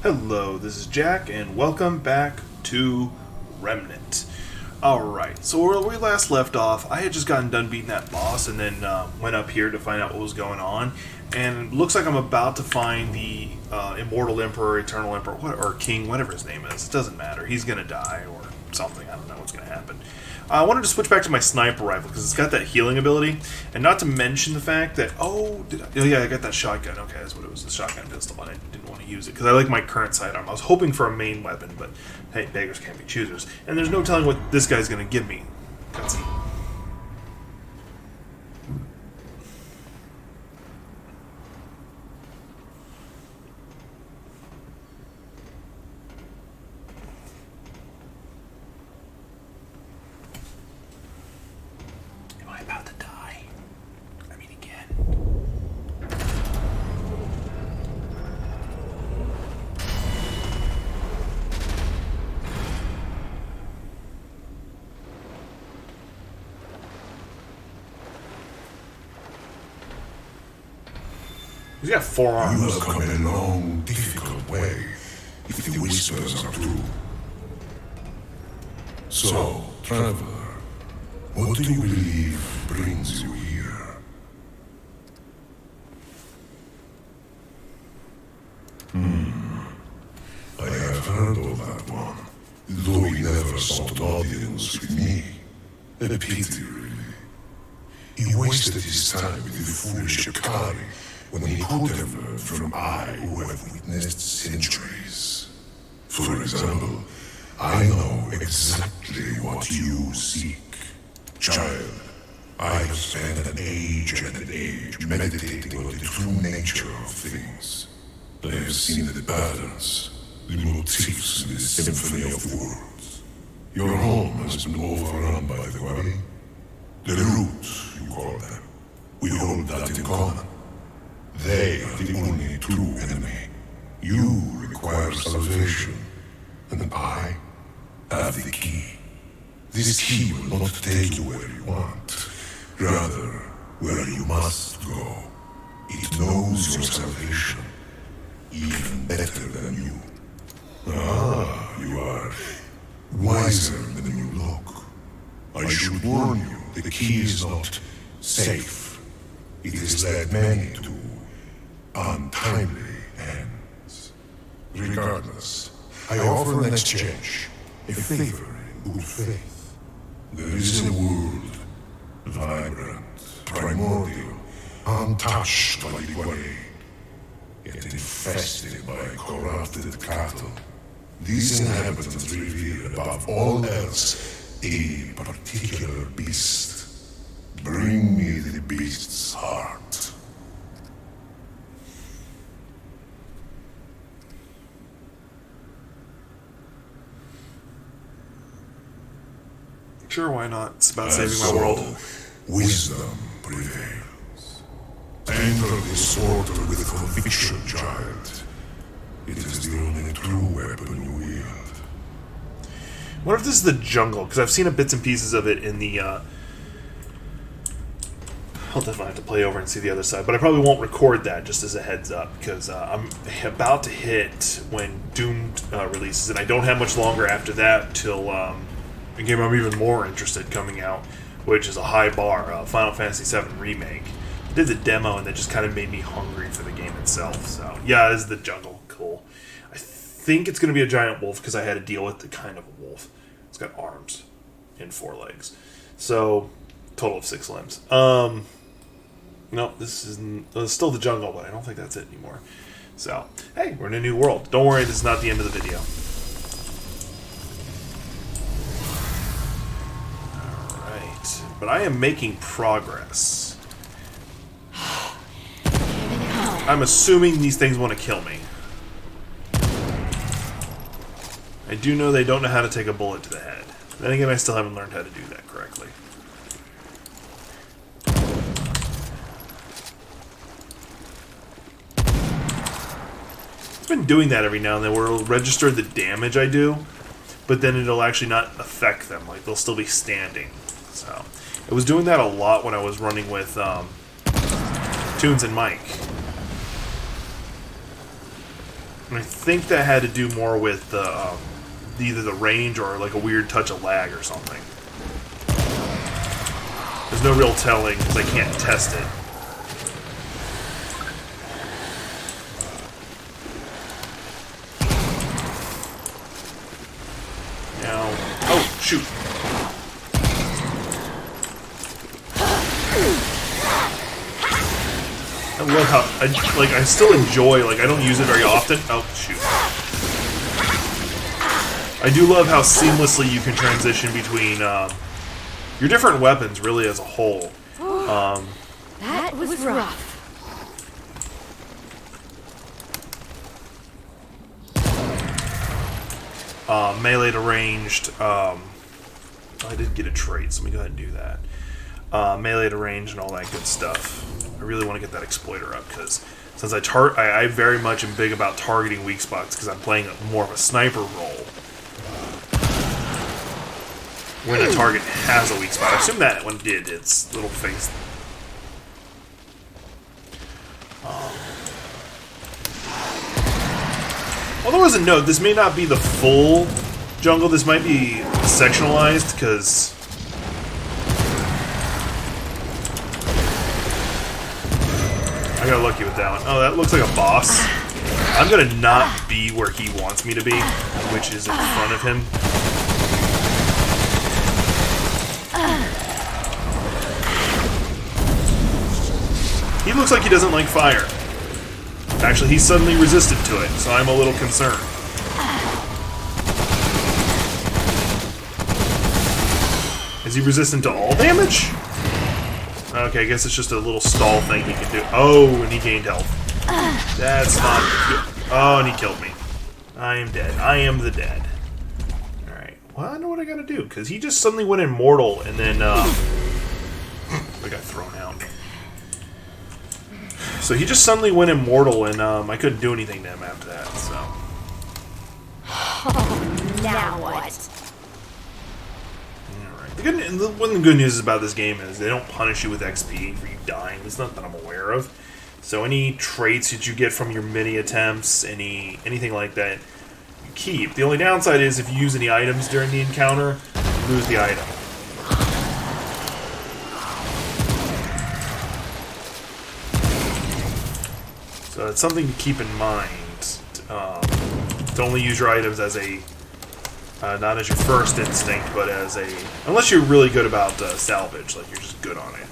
Hello, this is Jack, and welcome back to Remnant. Alright, so where we last left off, I had just gotten done beating that boss and then went up here to find out what was going on. And it looks like I'm about to find the Immortal Emperor, Eternal Emperor, or King, whatever his name is. It doesn't matter. He's going to die or something. I don't know what's going to happen. I wanted to switch back to my sniper rifle because it's got that healing ability, and not to mention the fact that yeah, I got that shotgun. Okay, that's what it was, the shotgun pistol, and I didn't want to use it because I like my current sidearm. I was hoping for a main weapon, but hey, beggars can't be choosers, and there's no telling what this guy's going to give me. Cutscene. About to die. I mean, again. He's got 4 arms. You have come a long, difficult way, if the whispers are true. So, traveler, what do you believe brings you here? I have heard of that one, though he never sought an audience with me. A pity, really. He wasted his time with the foolish Akari when he could have learned from I who have witnessed centuries. For example, I know exactly what you seek. Child, I have spent an age meditating on the true nature of things. I have seen the patterns, the motifs in the symphony of worlds. Your home has been overrun by the way. The roots, you call them. We hold that in common. They are the only true enemy. You require salvation, and I have the key. This key will not take you where you want, rather, where you must go. It knows your salvation, even better than you. Ah, you are wiser than you look. I should warn you, the key is not safe. It has led many to untimely ends. Regardless, I offer an exchange, a favor in good faith. There is a world, vibrant, primordial, untouched by the way, yet infested by corrupted cattle. These inhabitants revere above all else a particular beast. Bring me the beast's heart. Sure, why not? It's about saving my world. Wisdom prevails. Enter this order with conviction, child. It is the only true weapon you wield. I wonder if this is the jungle, because I've seen bits and pieces of it in the, I'll definitely have to play over and see the other side, but I probably won't record that, just as a heads up, because I'm about to hit when Doom releases, and I don't have much longer after that till, a game I'm even more interested coming out, which is a high bar, Final Fantasy VII Remake. I did the demo, and that just kind of made me hungry for the game itself, so yeah, this is the jungle. Cool. I think it's going to be a giant wolf, because I had to deal with the kind of a wolf. It's got arms and 4 legs. So, total of 6 limbs. No, this is still the jungle, but I don't think that's it anymore. So, hey, we're in a new world. Don't worry, this is not the end of the video. Alright, but I am making progress. I'm assuming these things want to kill me. I do know they don't know how to take a bullet to the head. Then again, I still haven't learned how to do that correctly. It's been doing that every now and then, where it'll register the damage I do, but then it'll actually not affect them. Like, they'll still be standing. So, it was doing that a lot when I was running with Tunes and Mike. And I think that had to do more with either the range or like a weird touch of lag or something. There's no real telling because I can't test it. Now, oh shoot! I love how I still enjoy, like, I don't use it very often. Oh shoot! I do love how seamlessly you can transition between your different weapons, really, as a whole. That was rough. Melee to ranged. I did get a trait, so let me go ahead and do that. Melee to range and all that good stuff. I really want to get that exploiter up because since I very much am big about targeting weak spots because I'm playing more of a sniper role. When a target has a weak spot, I assume that one did its little face. Although as a note, this may not be the full jungle. This might be sectionalized because I got lucky with that one. Oh, that looks like a boss. I'm gonna not be where he wants me to be, which is in front of him. He looks like he doesn't like fire. Actually, he's suddenly resistant to it, so I'm a little concerned. Is he resistant to all damage? Okay, I guess it's just a little stall thing he can do. Oh, and he gained health. That's not good. Oh, and he killed me. I am dead. I am the dead. Alright. Well, I know what I gotta do, because he just suddenly went immortal, and then, I got thrown out. So he just suddenly went immortal, and I couldn't do anything to him after that, so. Oh, now what? Alright. One of the good news about this game is they don't punish you with XP for you dying. It's not that I'm aware of. So any traits that you get from your mini attempts, anything like that, you keep. The only downside is if you use any items during the encounter, you lose the item. So it's something to keep in mind. To only use your items as a, not as your first instinct, but as a, unless you're really good about salvage, like you're just good on it.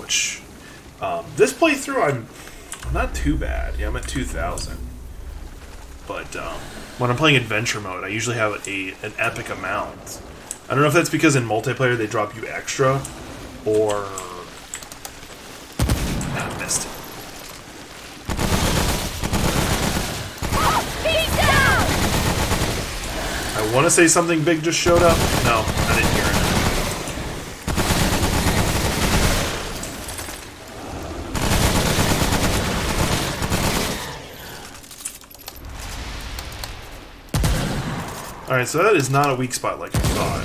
Which, this playthrough, I'm not too bad. Yeah, I'm at 2,000. But when I'm playing adventure mode, I usually have an epic amount. I don't know if that's because in multiplayer they drop you extra, or I missed it. I want to say something big just showed up. No, I didn't hear it. Alright, so that is not a weak spot like I thought.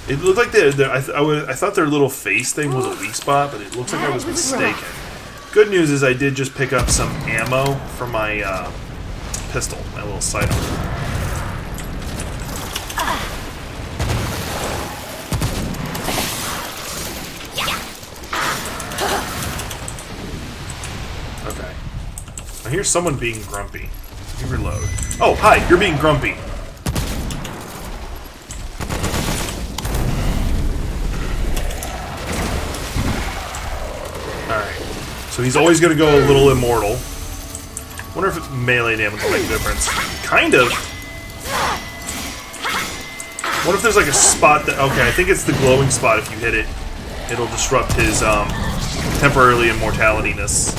It looked like I thought their little face thing was a weak spot, but it looks like I was mistaken. Good news is I did just pick up some ammo for my pistol, my little sidearm. Okay. I hear someone being grumpy. Let me reload. Oh, hi, you're being grumpy. Alright. So he's always going to go a little immortal. Wonder if melee damage will make a difference. Kind of. What if there's like a spot that... Okay, I think it's the glowing spot. If you hit it, it'll disrupt his temporarily immortality-ness.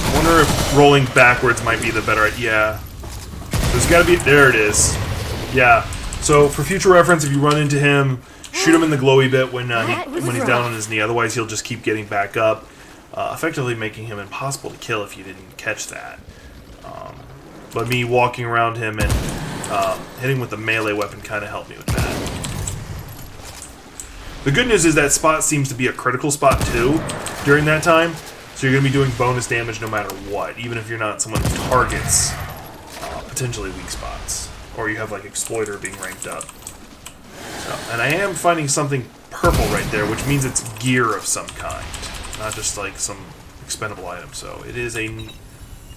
I wonder if rolling backwards might be the better... Yeah. There's gotta be... There it is. Yeah. So, for future reference, if you run into him, shoot him in the glowy bit when he's down on his knee. Otherwise, he'll just keep getting back up, effectively making him impossible to kill if you didn't catch that. But me walking around him and hitting with the melee weapon kind of helped me with that. The good news is that spot seems to be a critical spot too during that time, so you're going to be doing bonus damage no matter what, even if you're not someone who targets potentially weak spots, or you have like Exploiter being ranked up. So, and I am finding something purple right there, which means it's gear of some kind, not just like some expendable item. So it is a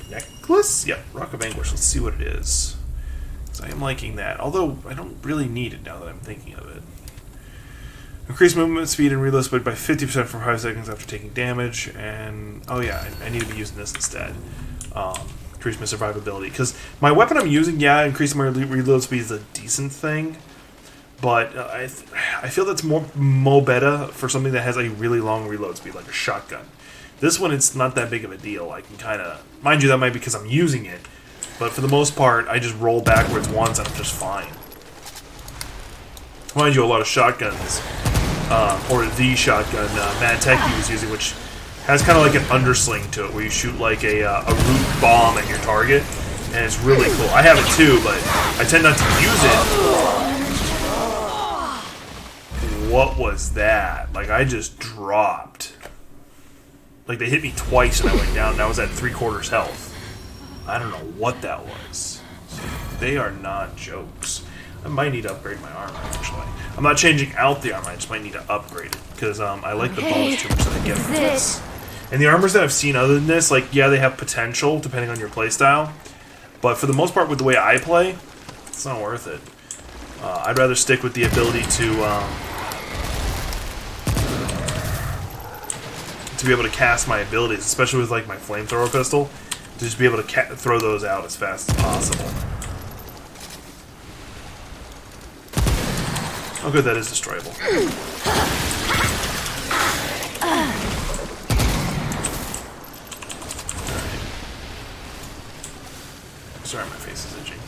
necklace? Yep, Rock of Anguish. Let's see what it is. So I am liking that, although I don't really need it now that I'm thinking of it. Increase movement speed and reload speed by 50% for 5 seconds after taking damage, and oh yeah, I need to be using this instead. Increase my survivability, because my weapon I'm using, yeah, increasing my reload speed is a decent thing, but I feel that's more better for something that has a really long reload speed, like a shotgun. This one, it's not that big of a deal. I can kind of, mind you, that might be because I'm using it, but for the most part, I just roll backwards once and I'm just fine. Mind you, a lot of shotguns, or the shotgun Mad Techie was using, which has kind of like an undersling to it, where you shoot like a root bomb at your target, and it's really cool. I have it too, but I tend not to use it. What was that? Like, I just dropped. Like, they hit me twice and I went down, and I was at 3/4 health. I don't know what that was. They are not jokes. I might need to upgrade my armor, actually. I'm not changing out the armor, I just might need to upgrade it, because I like the bonus too much that I get from this. And the armors that I've seen other than this, like, yeah, they have potential, depending on your playstyle, but for the most part, with the way I play, it's not worth it. I'd rather stick with the ability to be able to cast my abilities, especially with, like, my flamethrower pistol, to just be able to throw those out as fast as possible. Oh good, that is destroyable. Alright. Sorry, my face is itching.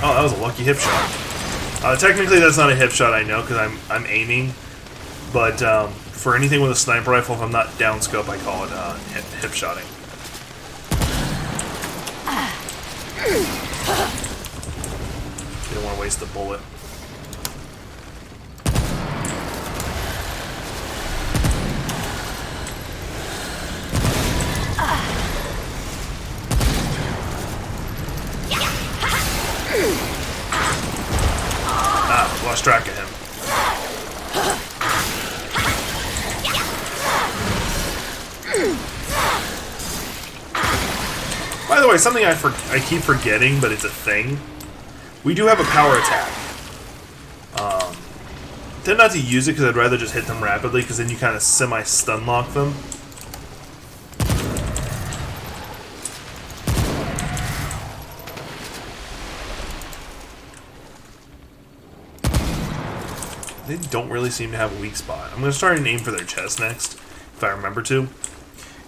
Oh, that was a lucky hip shot. Technically that's not a hip shot, I know, because I'm aiming. But for anything with a sniper rifle, if I'm not down scope, I call it hip shotting. You don't want to waste the bullet. Lost track of him. By the way, something I keep forgetting, but it's a thing. We do have a power attack. Tend not to use it because I'd rather just hit them rapidly, because then you kind of semi-stun lock them. They don't really seem to have a weak spot. I'm going to start an aim for their chest next, if I remember to,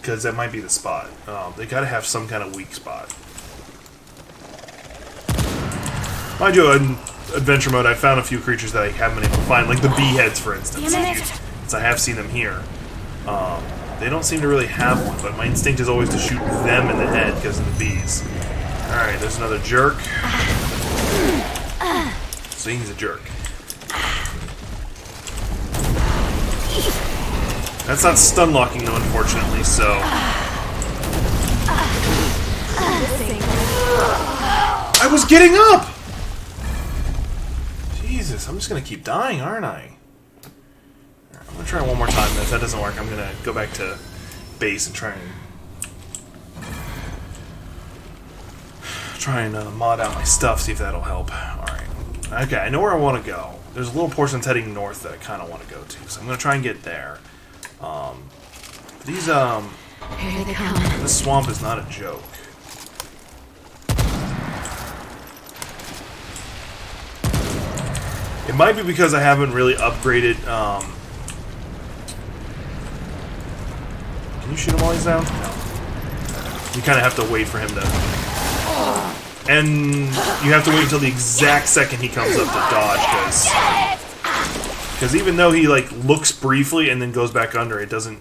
because that might be the spot. They got to have some kind of weak spot. Mind you, in adventure mode, I found a few creatures that I haven't been able to find, like the bee heads, for instance. Since I have seen them here. They don't seem to really have one, but my instinct is always to shoot them in the head because of the bees. Alright, there's another jerk. So he's a jerk. That's not stun locking though, unfortunately, so... I was getting up! Jesus, I'm just gonna keep dying, aren't I? I'm gonna try one more time, and if that doesn't work, I'm gonna go back to base and try and mod out my stuff, see if that'll help. Alright. Okay, I know where I want to go. There's a little portion that's heading north that I kind of want to go to, so I'm gonna try and get there. This swamp is not a joke. It might be because I haven't really upgraded, Can you shoot him while he's down? No. You kind of have to wait for him to... And you have to wait until the exact second he comes up to dodge, because even though he, like, looks briefly and then goes back under, it doesn't...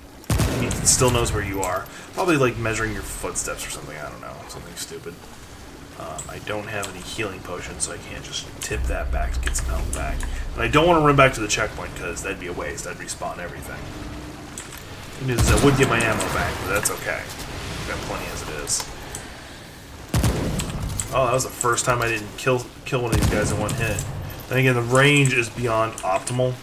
He still knows where you are. Probably, like, measuring your footsteps or something, I don't know. Something stupid. I don't have any healing potions, so I can't just tip that back to get some health back. And I don't want to run back to the checkpoint, because that'd be a waste. I'd respawn everything. The news is I would get my ammo back, but that's okay. I've got plenty as it is. Oh, that was the first time I didn't kill one of these guys in one hit. Then again, the range is beyond optimal.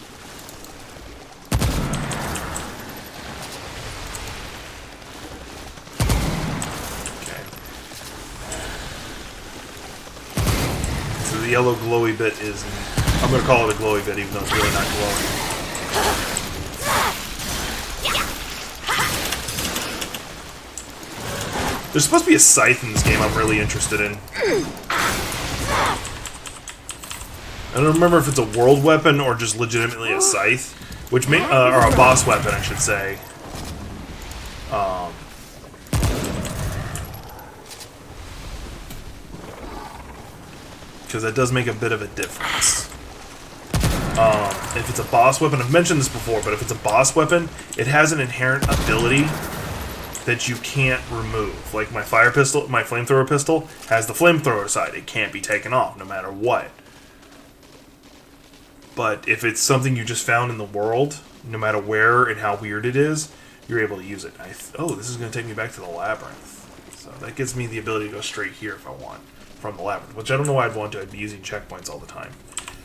The yellow glowy bit is... I'm going to call it a glowy bit, even though it's really not glowing. There's supposed to be a scythe in this game I'm really interested in. I don't remember if it's a world weapon or just legitimately a scythe. Which may... or a boss weapon, I should say. Because that does make a bit of a difference. If it's a boss weapon, I've mentioned this before, but if it's a boss weapon, it has an inherent ability that you can't remove. Like my fire pistol, my flamethrower pistol, has the flamethrower side. It can't be taken off, no matter what. But if it's something you just found in the world, no matter where and how weird it is, you're able to use it. Oh, this is going to take me back to the labyrinth. So that gives me the ability to go straight here if I want. From the labyrinth, which I don't know why I'd want to. I'd be using checkpoints all the time.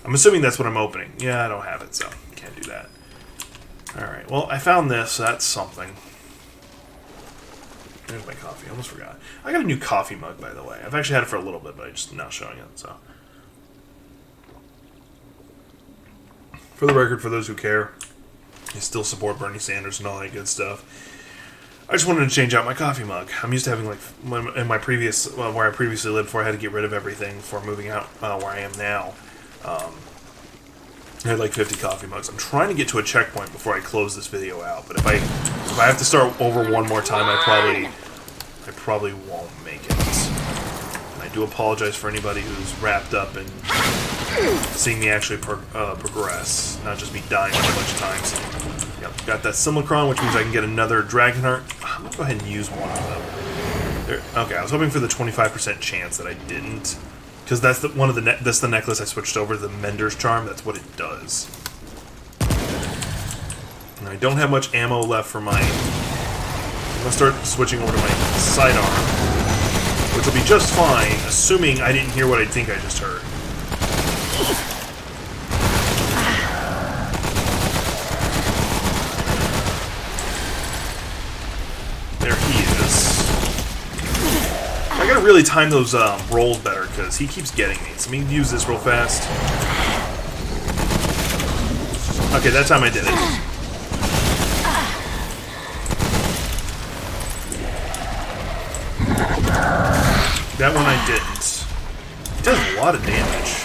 I'm assuming that's what I'm opening. Yeah, I don't have it, so can't do that. Alright, well, I found this, so that's something. There's my coffee. I almost forgot. I got a new coffee mug, by the way. I've actually had it for a little bit, but I'm just now showing it, so. For the record, for those who care, I still support Bernie Sanders and all that good stuff. I just wanted to change out my coffee mug. I'm used to having, like, in my previous, where I previously lived before I had to get rid of everything before moving out where I am now. I had like 50 coffee mugs. I'm trying to get to a checkpoint before I close this video out, but if I have to start over one more time, I probably won't make it. And I do apologize for anybody who's wrapped up in seeing me actually progress, not just me dying a bunch of times. Yep, got that Simulacron, which means I can get another Dragon Heart. I'm gonna go ahead and use one of them. There, okay, I was hoping for the 25% chance that I didn't, because that's the that's the necklace I switched over to, the Mender's Charm. That's what it does. And I don't have much ammo left for my. I'm gonna start switching over to my sidearm, which will be just fine, assuming I didn't hear what I think I just heard. I gotta really time those rolls better, because he keeps getting me. So let me use this real fast. Okay, that time I did it. That one I didn't. It does a lot of damage.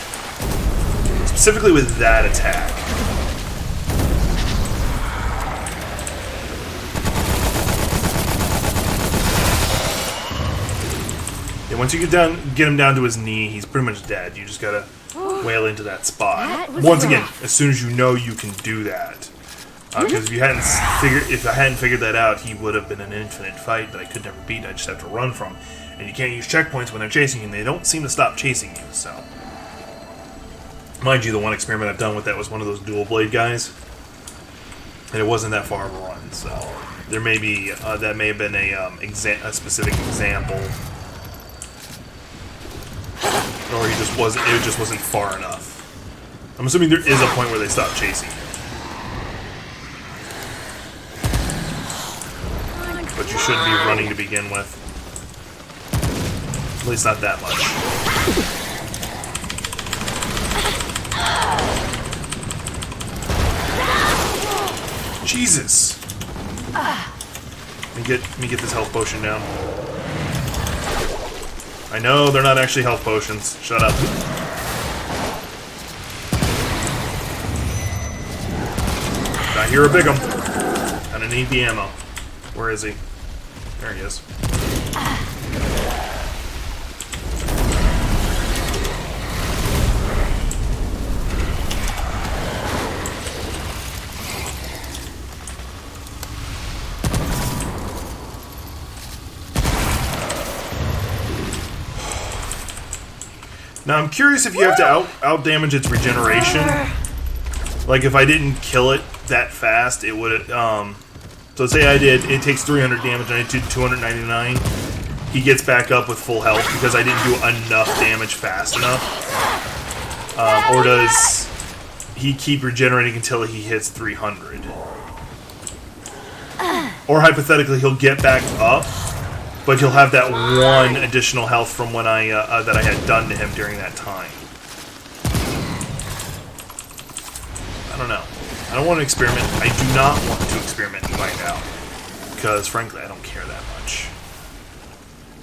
Specifically with that attack. Yeah, once you get him down to his knee, he's pretty much dead. You just gotta wail into that spot. Once again, as soon as you know you can do that. Because if I hadn't figured that out, he would have been an infinite fight that I could never beat. I just have to run from. And you can't use checkpoints when they're chasing you, and they don't seem to stop chasing you, so. Mind you, the one experiment I've done with that was one of those dual blade guys. And it wasn't that far of a run, so. There may be, that may have been a specific example. Or it just wasn't far enough. I'm assuming there is a point where they stop chasing you. But you shouldn't be running to begin with. At least not that much. Jesus! Let me get this health potion down. I know they're not actually health potions. Shut up. I hear a big 'em. And I need the ammo. Where is he? There he is. Now I'm curious if you have to out damage its regeneration. Like if I didn't kill it that fast, it would. So say it takes 300 damage and I did 299. He gets back up with full health because I didn't do enough damage fast enough. Or does he keep regenerating until he hits 300? Or hypothetically, he'll get back up, but he'll have that one additional health from when that I had done to him during that time. I don't know. I don't want to experiment. I do not want to experiment and find out. Because, frankly, I don't care that much.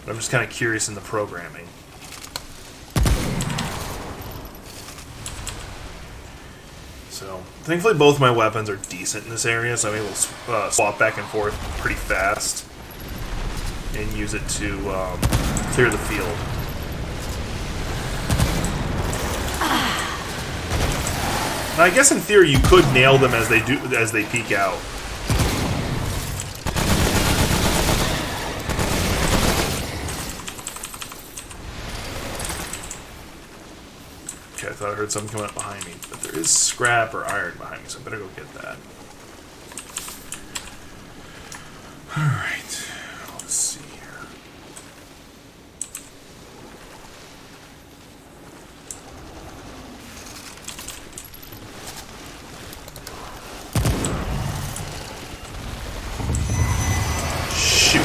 But I'm just kind of curious in the programming. So, thankfully both my weapons are decent in this area, so I'm able to swap back and forth pretty fast. And use it to clear the field. Now, I guess in theory you could nail them as they peek out. Okay, I thought I heard something coming up behind me, but there is scrap or iron behind me, so I better go get that. Alright, let's see here. Shoot.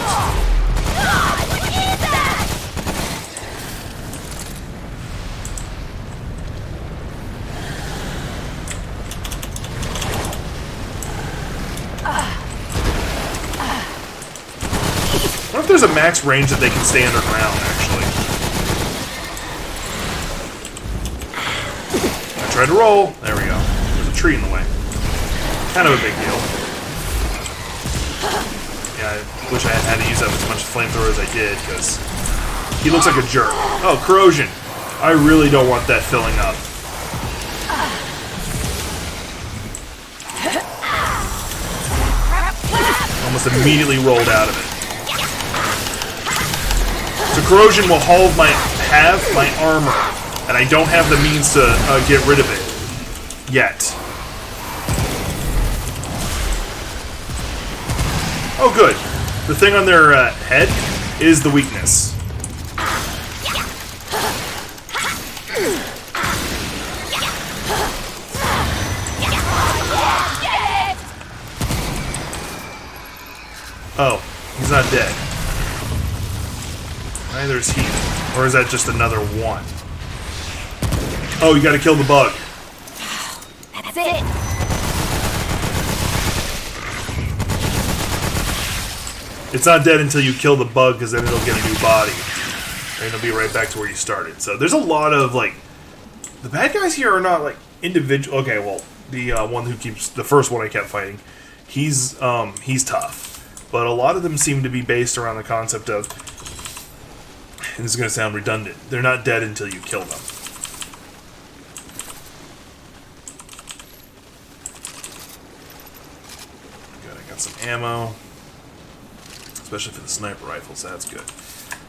I wonder if there's a max range that they can stay underground, actually. I tried to roll. There we go. There's a tree in the way. Kind of a big deal. Yeah, I wish I had to use that with as much flamethrower as I did, because he looks like a jerk. Oh, corrosion. I really don't want that filling up. Almost immediately rolled out of it. So corrosion will halve my armor, and I don't have the means to get rid of it yet. Oh, good. The thing on their head is the weakness. Oh, he's not dead. Neither is he. Or is that just another one? Oh, you gotta kill the bug. That's it. It's not dead until you kill the bug, because then it'll get a new body. And it'll be right back to where you started. So there's a lot of, like... The bad guys here are not, like, individual... Okay, well, the one who keeps... The first one I kept fighting, he's tough. But a lot of them seem to be based around the concept of... And this is going to sound redundant. They're not dead until you kill them. Good, I got some ammo. Especially for the sniper rifles, that's good.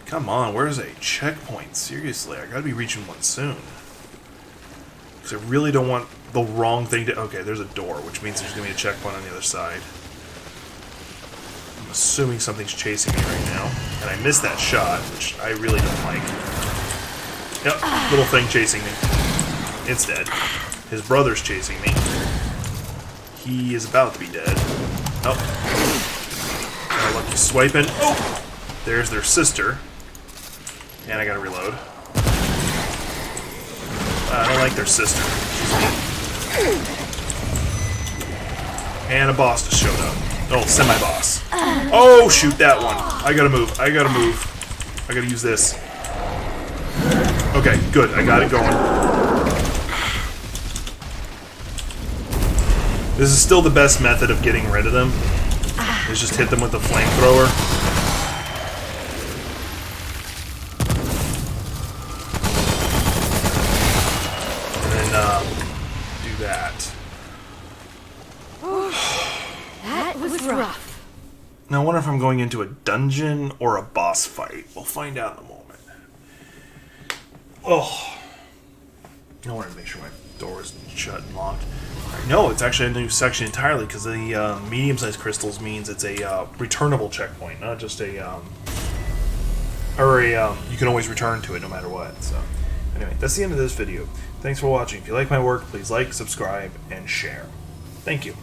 Come on, where's a checkpoint? Seriously, I gotta be reaching one soon. Because I really don't want the wrong thing to... Okay, there's a door, which means there's gonna be a checkpoint on the other side. I'm assuming something's chasing me right now. And I missed that shot, which I really don't like. Yep, little thing chasing me. It's dead. His brother's chasing me. He is about to be dead. Oh. Got a lucky swiping. Oh! There's their sister. And I gotta reload. I don't like their sister. And a boss just showed up. Oh, semi-boss. Oh, shoot that one. I gotta move. I gotta move. I gotta use this. Okay, good. I got it going. This is still the best method of getting rid of them. Is just hit them with the flamethrower. And then, do that. That was rough. Now I wonder if I'm going into a dungeon or a boss fight. We'll find out in a moment. Oh. I wanted to make sure my door was shut and locked. Right, no, it's actually a new section entirely because the medium-sized crystals means it's a returnable checkpoint, not just a you can always return to it no matter what. So, anyway, that's the end of this video. Thanks for watching. If you like my work, please like, subscribe, and share. Thank you.